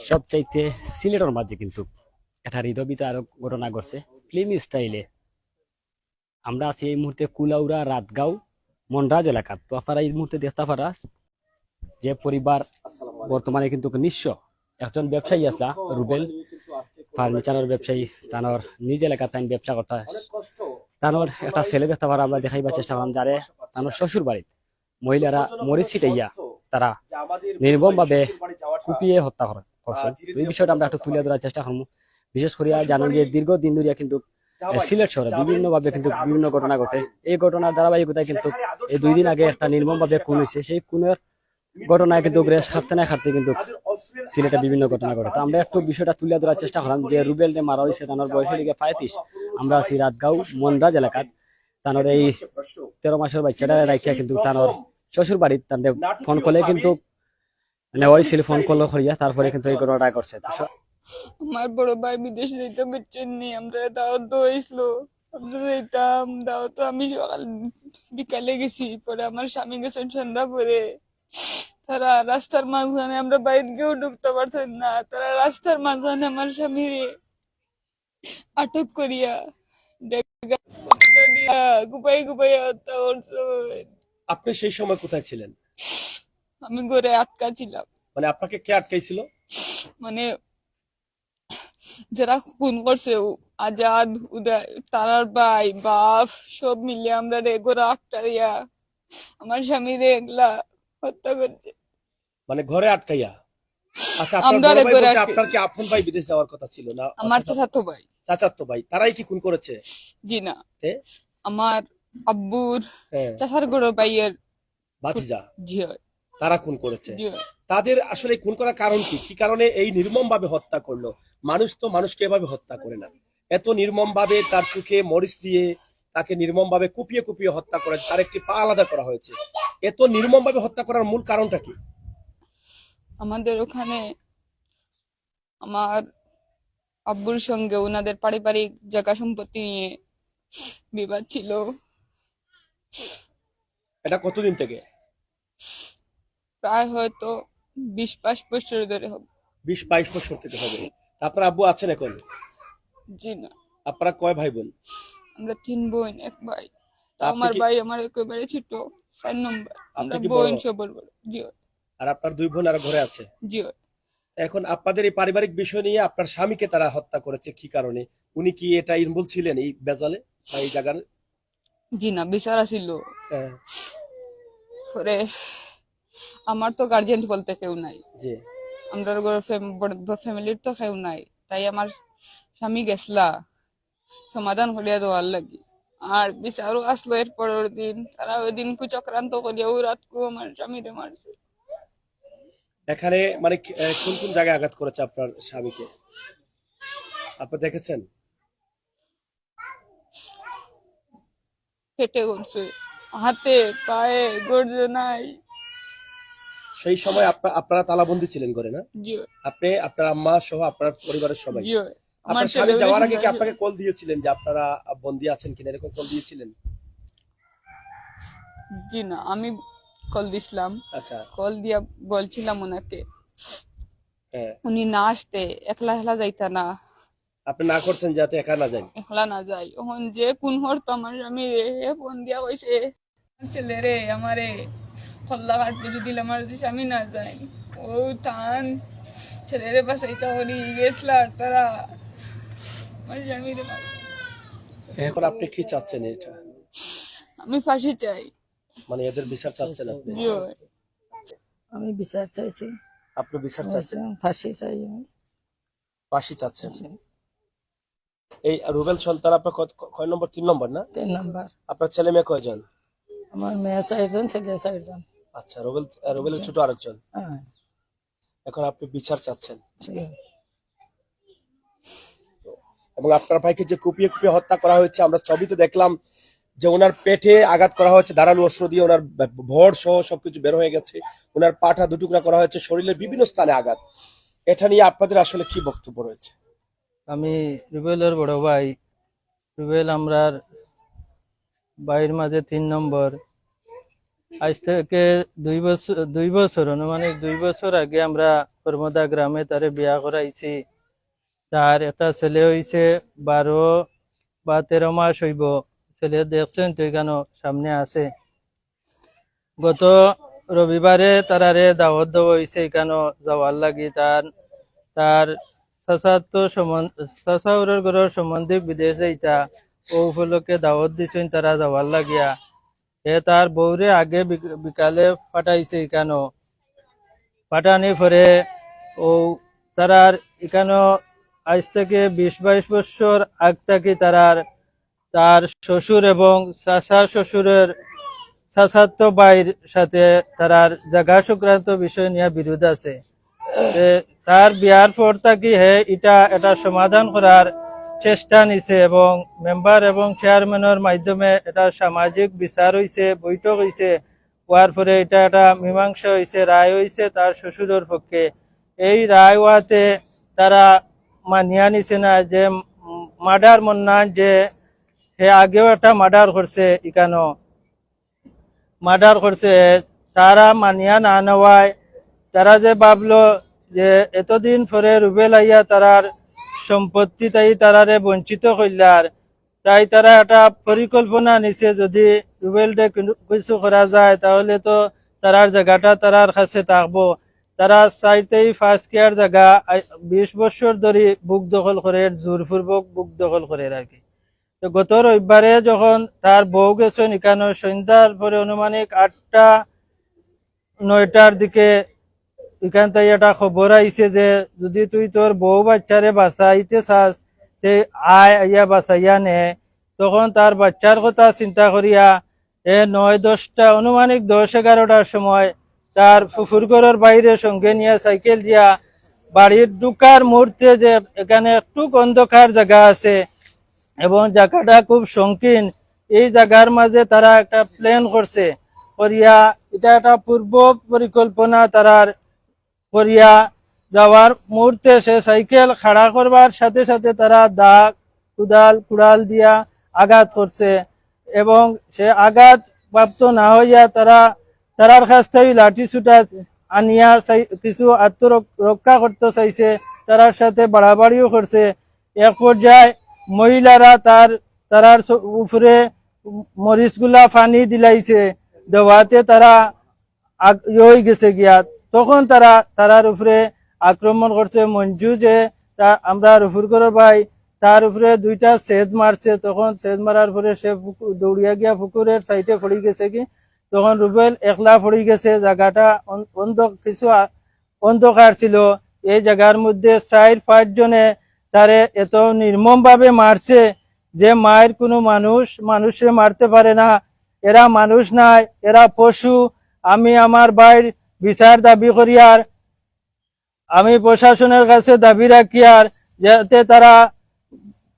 সবচাইতে সিলেটের মাঝে কিন্তু একটা হৃদয় বিতারক ঘটনা ঘটছে ফিল্ম স্টাইলে। আমরা আছি এই মুহূর্তে কুলাউড়া রাতগাঁও মনরাজ এলাকা। তো আপনারা এই মুহূর্তে দেখতে পারা যে পরিবার বর্তমানে কিন্তু নিঃস্ব। একজন ব্যবসায়ী আসলা রুবেল ফার্নিচারের ব্যবসায়ী, তানোর নিজ এলাকা তাই ব্যবসা করতে তানোর একটা ছেলে দেখতে পারা আমরা দেখাইবার চেষ্টা করলাম, যারে তানোর শ্বশুর বাড়িতে মহিলারা মরি ছিটাইয়া তারা নির্মম ভাবে কুপিয়ে হত্যা করছে। এই বিষয়টা আমরা একটু তুলে ধরার চেষ্টা করবো। বিশেষ করে জানেন যে দীর্ঘদিন ধরিয়া কিন্তু সিলেট শহরে বিভিন্ন ভাবে কিন্তু বিভিন্ন ঘটনা ঘটে। এই ঘটনার ধারাবাহিকতায় কিন্তু এই 2 দিন আগে একটা নির্মম ভাবে খুন হয়েছে। সেই খুনের ঘটনায় কিন্তু খাটতে না খাটতে কিন্তু সিলেটে বিভিন্ন ঘটনা ঘটে। তো আমরা একটু বিষয়টা তুলে ধরার চেষ্টা করলাম যে রুবেল যে মারা হয়েছে তানোর বয়স লিগে 35। আমরা আছি রাতগাঁও মনরাজ এলাকাত। তানোর এই 13 মাসের বাচ্চাটা রাখিয়া কিন্তু তানোর শ্বশুর বাড়ির তাদের ফোন কলে কিন্তু নেওয়া হয়েছিল, ফোন কল করিয়া তারপরে কিন্তু এই ঘটনাটা করছে। আমার বড় ভাই বিদেশ যেতে পারছেন নি, আমরা দাওয়াত হয়েছিল, আমরা যেতাম দাওয়াত। আমি সকাল বিকালে গেছি, পরে আমার স্বামী গেছেন সন্ধ্যা পরে। তারা রাস্তার মাঝখানে, আমরা বাইরে গিয়েও ঢুকতে পারছেন না, তারা রাস্তার মাঝখানে আমার স্বামী আটক করিয়া গুপাই গুপাই হত্যা করছে। আপনি সেই সময় কোথায় ছিলেন? আমি ঘরে আটকা ছিলাম। মানে আপনাকে কে আটকাইছিল? মানে যারা খুন করছে আজাদ, উদয়, তারার ভাই বাপ সব মিলে আমরা ঘরে আটকা দিয়া আমার স্বামী এগুলা হত্যা করছে। মানে ঘরে আটকাইয়া? আচ্ছা, আমরা আপনার কি আপন ভাই বিদেশ যাওয়ার কথা ছিল না? আমার চাচাতো ভাই। চাচাতো ভাই, তারাই কি খুন করেছে? জি না, আমার আব্বুর হ্যাঁ, চাচার গড় ভাইয়ের ভাতিজা, জি হয়। তারা খুন করেছে। জি হয়। তাদের আসলে খুন করার কারণ কি? কি কারণে এই নির্মম ভাবে হত্যা করলো? মানুষ তো মানুষকে এভাবে হত্যা করে না। এত নির্মম ভাবে তার চোখে মরিচ দিয়ে তাকে নির্মম ভাবে কুপিয়ে কুপিয়ে হত্যা করে, তার একটি পা আলাদা করা হয়েছে। এত নির্মম ভাবে হত্যা করার মূল কারণটা কি? আমাদের ওখানে আমার আব্বুর সঙ্গে ওনাদের পারিবারিক জায়গা সম্পত্তি নিয়ে বিবাদ ছিল। এটা কতদিন থেকে? প্রায় হয়তো 20-22 বছর ধরে হবে। 20-22 বছর থেকে হবে। আপনার আব্বু আছেন এখন? জি না, আপনারা কয় ভাই বোন? আমরা 3 বোন 1 ভাই। তা আপনি আমার কি ভাই আমার একেবারে ছোট, 4 নম্বর। আমরা আপনি কি বোন বড়? সবার বড়। জি হয়। আর আপনার 2 বোন আর ঘরে আছে? জি হয়। এখন আপনাদের এই পারিবারিক বিষয় নিয়ে আপনার স্বামীকে তারা হত্যা করেছে কি কারণে? উনি কি এটা ইনভলভ ছিলেন এই বেজালে বা এই জায়গার? জি না, বিচার ছিল। হ্যাঁ, পরে আমার তো গার্জিয়ান বলতে কেউ নাই, জি। আমরা ফ্যামিলির তো কেউ নাই, তাই আমার স্বামী গেছলা সমাধান করিয়া দেওয়ার লাগি। আর বিচারও আসলো এর পরের দিন, তারা ওই দিন চক্রান্ত করিয়া ওই রাতকু আমার স্বামীরে মারছে। এখানে মানে কোন কোন জায়গায় আঘাত করেছে আপনার স্বামীকে আপনি দেখেছেন? পেটে করছে, হাতে পায়ে, গর্জনায়। সেই সময় আপনারা তালাবন্দি ছিলেন ঘরে, না? জি হয়। আপনি, আপনার আম্মা সহ আপনার পরিবারের সবাই? জি হয়। আমার আপনার স্বামী যাওয়ার আগে কি ছেলে আপনাকে কল দিয়েছিলেন যে আপনারা বন্দি আছেন কিনা, এরকম কল দিয়েছিলেন? জি না, আমি কল দিছিলাম। আচ্ছা। কল দিয়া বলছিলাম ওনাকে, হ্যাঁ, উনি না আসতে একলা একলা যাইতা না, আপনি না করছেন যাতে একা না যান। একলা না যাই। এখন যে কোন হরতো আমার স্বামী রে ফোন দিয়া কইছে, ছেলে রে আমারে খল্লা কাটতে যদি আমার স্বামী না যায়, ও টান ছেলেরে বাসাইতা করি গেছলা আর তারা আমার স্বামী রে। এখন আপনি কি চাচ্ছেন এটা? আমি ফাঁসি চাই। মানে এদের বিচার চাচ্ছেন আপনি? জি হয়। আমি বিচার চাইছি, আপনি বিচার চাচ্ছেন? ফাঁসি চাই আমি। ফাঁসি চাচ্ছেন? এই রুবেল সন্তান আপনার কয় নম্বর? 3 নম্বর না? 3 নাম্বার। আপনার ছেলে মেয়ে কয়জন? আমার মেয়ে 4 জন, ছেলে 4 জন। আচ্ছা, রুবেলের ছোট আরেকজন। হ্যাঁ, এখন আপনি বিচার চাচ্ছেন জি। এবং আপনার ভাইকে যে কুপিয়ে কুপিয়ে হত্যা করা হয়েছে, আমরা ছবিতে দেখলাম যে ওনার পেটে আঘাত করা হয়েছে ধারালো অস্ত্র দিয়ে, ওনার ভর সহ সবকিছু বের হয়ে গেছে, ওনার পাটা দুটুকরা করা হয়েছে, শরীরের বিভিন্ন স্থানে আঘাত। এটা নিয়ে আপনাদের আসলে কি বক্তব্য রয়েছে? আমি রুবেলের বড় ভাই। রুবেল আমরার ভাইয়ের মাঝে 3 নম্বর। আজ থেকে 2 বছর অনুমানিক 2 বছর আগে আমরা কর্মদা গ্রামে তারে বিয়া করাইছি। তার একটা ছেলে হইছে 12 বা 13 মাস হইব। ছেলে দেখছেন তো এখানে সামনে আছে। গত রবিবারে তারারে দাওয়াত দেওয়া হয়েছে এখানে যাওয়ার লাগি। তার চাচাউরের ঘরের সম্বন্ধে বিদেশ যাইতা ও উপলক্ষে দাওয়াত দিছেন তারা যাওয়ার লাগিয়া। তার বউরে আগে বিকালে পাঠাইছে এখানে। পাঠানি পরে ও তারার এখানে আজ থেকে 20-22 বছর আগ থেকে তার শ্বশুর এবং শ্বশুরের চাচাতো ভাইয়ের সাথে তারার জায়গা সংক্রান্ত বিষয় নিয়ে বিরোধ আছে। তার বিয়ার পর থাকি এটা সমাধান করার চেষ্টা নিছে এবং মেম্বার এবং চেয়ারম্যানের মাধ্যমে এটা সামাজিক বিচার হইছে, বৈঠক হইছে। হওয়ার পরে এটা একটা মীমাংসা হইছে, রায় হইছে তার শ্বশুরের পক্ষে। এই রায় হওয়াতে তারা মানিয়া নিছে না যে মার্ডার মন্না যে আগেও একটা মার্ডার করছে এখানে মার্ডার করছে, তারা মানিয়া না নেওয়ায় তারা যে ভাবলো যে এতদিন পরে রুবেল আইয়া তারার সম্পত্তি তাই তারারে বঞ্চিত করলার, তাই তারা একটা পরিকল্পনা নিছে যদি রুবেলকে কিছু করা যায় তাহলে তো তারার জায়গাটা তারার কাছে থাকবো। তারা চাইতেই ফার্স্ট কেয়ার জায়গা 20 বছর ধরে বুক দখল করে, জোরপূর্বক বুক দখল করে আর কি। তো গত রবিবারে যখন তার বউ গেছেন এখানে সন্ধ্যার পরে অনুমানিক 8টা-9টার দিকে এখান থেকে একটা খবর আইছে যে যদি তুই তোর বউ বাচ্চারে বাঁচাইতে চাস তে আইয়া বাঁচাইয়া নে। তখন তার বাচ্চার কথা চিন্তা করিয়া 9-10টা অনুমানিক 10-11টার সময় তার ফুফুরঘরের বাইরে সঙ্গে নিয়ে সাইকেল দিয়া বাড়ির ঢুকার মুহূর্তে যে এখানে একটু অন্ধকার জায়গা আছে এবং জায়গাটা খুব সংকীর্ণ, এই জায়গার মাঝে তারা একটা প্ল্যান করছে করিয়া এটা একটা পূর্ব পরিকল্পনা তারার করিয়া যাওয়ার মুহূর্তে সে সাইকেল খাড়া করবার সাথে সাথে তারা দা কুড়াল দিয়া আঘাত করছে এবং সে আঘাত প্রাপ্ত না হইয়া তারার কাছ থেকে লাঠি ছুটা আনিয়া কিছু আত্মরক্ষা করতে চাইছে, তারার সাথে বাড়াবাড়িও করছে। এক পর্যায়ে মহিলারা তারার উপরে মরিচগুলা পানি দিলাইছে, দেওয়াতে তারা হয়ে গেছে গিয়া। তখন তারার উপরে আক্রমণ করছে। মঞ্জু যে আমরা রফুর করে ভাই তার উপরে 2টা সেদ মারছে। তখন সেদ মারার পরে সে দৌড়িয়া গিয়া পুকুরের সাইডে পড়ে গেছে কি, তখন রুবেল একলা পড়ে গেছে। জায়গাটা কিছু অন্ধকার ছিল। এই জায়গার মধ্যে 4-5 জনে তারে এত নির্মম ভাবে মারছে যে মায়ের কোনো মানুষে মারতে পারে না। এরা মানুষ নাই, এরা পশু। আমি আমার ভাইয়ের বিচার দাবি করি আর আমি প্রশাসনের কাছে দাবি রাখি আর যাতে তারা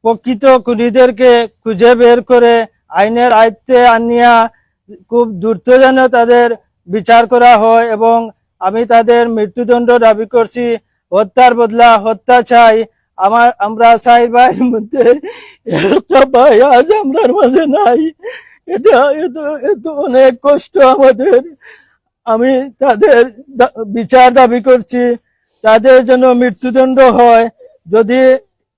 প্রকৃত খুনিদেরকে খুঁজে বের করে আইনের আয়ত্তে আনিয়া খুব দ্রুত যেন তাদের বিচার করা হয় এবং আমি তাদের মৃত্যুদণ্ড দাবি করছি। হত্যার বদলা হত্যা চাই। আমরা চাই ভাইয়ের মধ্যে একটা ভাই আজ আমরার মাঝে নাই। এটা এত অনেক কষ্ট আমাদের। আমি তাদের বিচার দাবি করছি, তাদের জন্য মৃত্যুদণ্ড হয়। যদি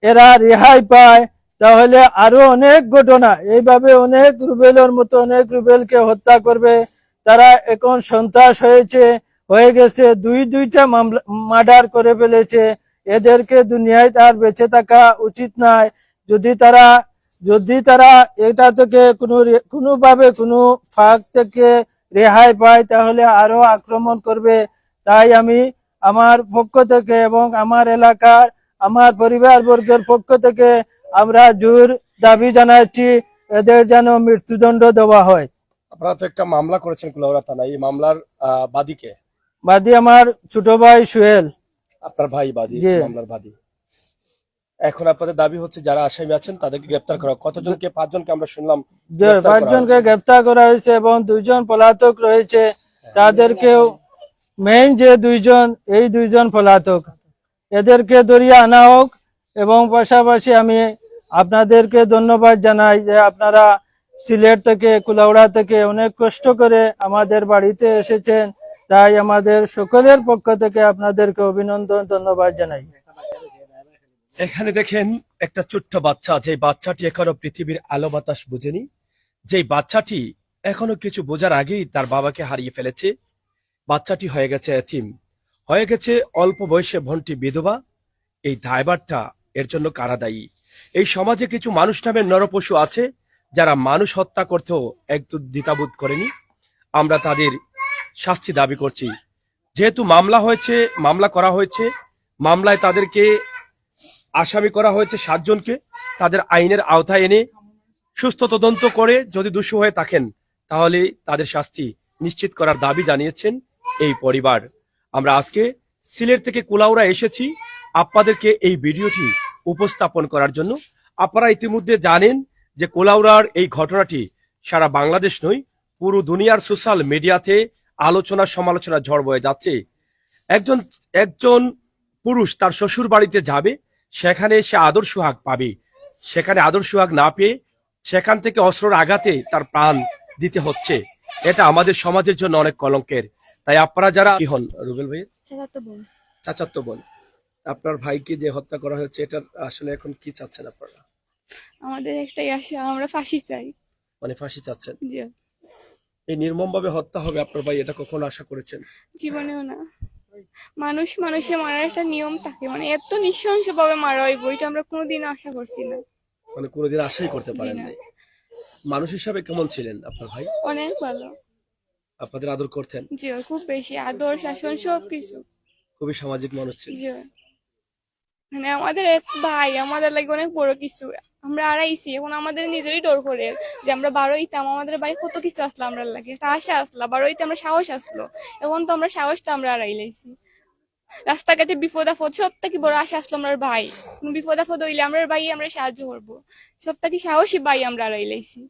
এরা রেহাই পায় তাহলে আরো অনেক ঘটনা এইভাবে অনেক রুবেলের মতো অনেক রুবেলকে হত্যা করবে। তারা এখন সন্ত্রাস হয়ে গেছে, দুইটা মার্ডার করে ফেলেছে। এদেরকে দুনিয়ায় তার বেঁচে থাকা উচিত নয়। যদি তারা এটা থেকে কোনোভাবে কোনো ফাঁক থেকে রেহাই পায় তাহলে আরো আক্রমণ করবে। তাই আমি আমার পক্ষ থেকে এবং আমার এলাকার আমার পরিবার বর্গের পক্ষ থেকে আমরা জোর দাবি জানাচ্ছি এদের যেন মৃত্যুদণ্ড দেওয়া হয়। আপনারা তো একটা মামলা করেছেন কুলাউড়া থানায়, এই মামলার বাদীকে? বাদী আমার ছোট ভাই সোহেল। আপনার ভাই বাদী, জি। মামলার বাদী। এখন আপনাদের দাবি হচ্ছে যারা আসামি আছেন তাদেরকে গ্রেফতার করা। কতজনকে? 5 জনকে আমরা শুনলাম যে গ্রেফতার করা 5 জনকে হয়েছে। গ্রেফতার করা হয়েছে এবং 2 জন পলাতক রয়েছে। তাদেরকেও মেইন যে 2 জন, এই 2 জন পলাতক, এদেরকে ধরিয়ে আনা হোক। এবং পাশাপাশি আমি আপনাদেরকে ধন্যবাদ জানাই যে আপনারা সিলেট থেকে কুলাউড়া থেকে অনেক কষ্ট করে আমাদের বাড়িতে এসেছেন, তাই আমাদের সকলের পক্ষ থেকে আপনাদেরকে অভিনন্দন ধন্যবাদ জানাই। এখানে দেখেন একটা ছোট্ট বাচ্চা, যে বাচ্চাটি এখনো পৃথিবীর আলো বাতাস বুঝেনি, যে বাচ্চাটি এখনো কিছু বোঝার আগেই তার বাবাকে হারিয়ে ফেলেছে। বাচ্চাটি হয়ে গেছে এতিম, হয়ে গেছে অল্প বয়সে ভন্টি বিধবা। এই দায়ভারটা এর জন্য কারা দায়ী? এই সমাজে কিছু মানুষ নামের নরপশু আছে যারা মানুষ হত্যা করতেও একটু দ্বিধাবোধ করেনি। আমরা তাদের শাস্তি দাবি করছি। যেহেতু মামলা করা হয়েছে, মামলায় তাদেরকে আসামি করা হয়েছে 7 জনকে। তাদের আইনের আওতায় এনে সুস্থ তদন্ত করে যদি দোষী হয়ে থাকেন তাহলে তাদের শাস্তি নিশ্চিত করার দাবি জানিয়েছেন এই পরিবার। আমরা আজকে সিলেট থেকে কুলাউড়া এসেছি আপনাদেরকে এই ভিডিওটি উপস্থাপন করার জন্য। আপনারা ইতিমধ্যে জানেন যে কুলাউড়ার এই ঘটনাটি সারা বাংলাদেশ নয়, পুরো দুনিয়ার সোশ্যাল মিডিয়াতে আলোচনা সমালোচনা ঝড় বয়ে যাচ্ছে। একজন একজন পুরুষ তার শ্বশুর বাড়িতে যাবে, সেখানে সে আদর সোহাগ পাবে, সেখানে আদর সোহাগ না পেয়ে সেখান থেকে অস্ত্রের আঘাতে তার প্রাণ দিতে হচ্ছে। এটা আমাদের সমাজের জন্য অনেক কলঙ্কের। তাই আপনারা যারা কি হন রুবেল ভাই? চাচাতো বোন। আপনার ভাইকে যে হত্যা করা হয়েছে, এটা আসলে এখন কি চাচ্ছেন আপনারা? আমাদের একটাই আশা, আমরা ফাঁসি চাই। মানে ফাঁসি চাচ্ছেন? জি, এই নির্মমভাবে হত্যা হবে আপনার ভাই, এটা কখনো আশা করেছেন? জীবনেও না। মানুষে মারার একটা নিয়ম থাকে, মানে এত নৃশংস ভাবে মারা হইব এটা আমরা কোনোদিন আশা করছি না। মানে কোনোদিন আশাই করতে পারেন জি না। নাই। মানুষ হিসাবে কেমন ছিলেন আপনার ভাই? অনেক ভালো। আপনাদের আদর করতেন? জি, খুব বেশি আদর শাসন সবকিছু। খুবই সামাজিক মানুষ ছিলেন। জি, মানে আমাদের এক ভাই আমাদের লাগে অনেক বড় কিছু। আমরা আড়াইছি, এখন আমাদের নিজেরই ডর করে যে আমরা 12 হইতাম, আমাদের ভাই কত কিছু আসলো আমরা লাগে, একটা আশা আসলো, 12 হইতে আমরা সাহস আসলো। এখন তো আমরা সাহসটা আমরা আড়াই লাইছি। রাস্তাঘাটে বিপদ আপদ সব থেকে বড় আশা আসলো আমার ভাই, কোন বিপদ আপদ হইলে আমরা ভাই আমরা সাহায্য করবো, সব থেকে সাহসী ভাই আমরা আড়াই লাইছি।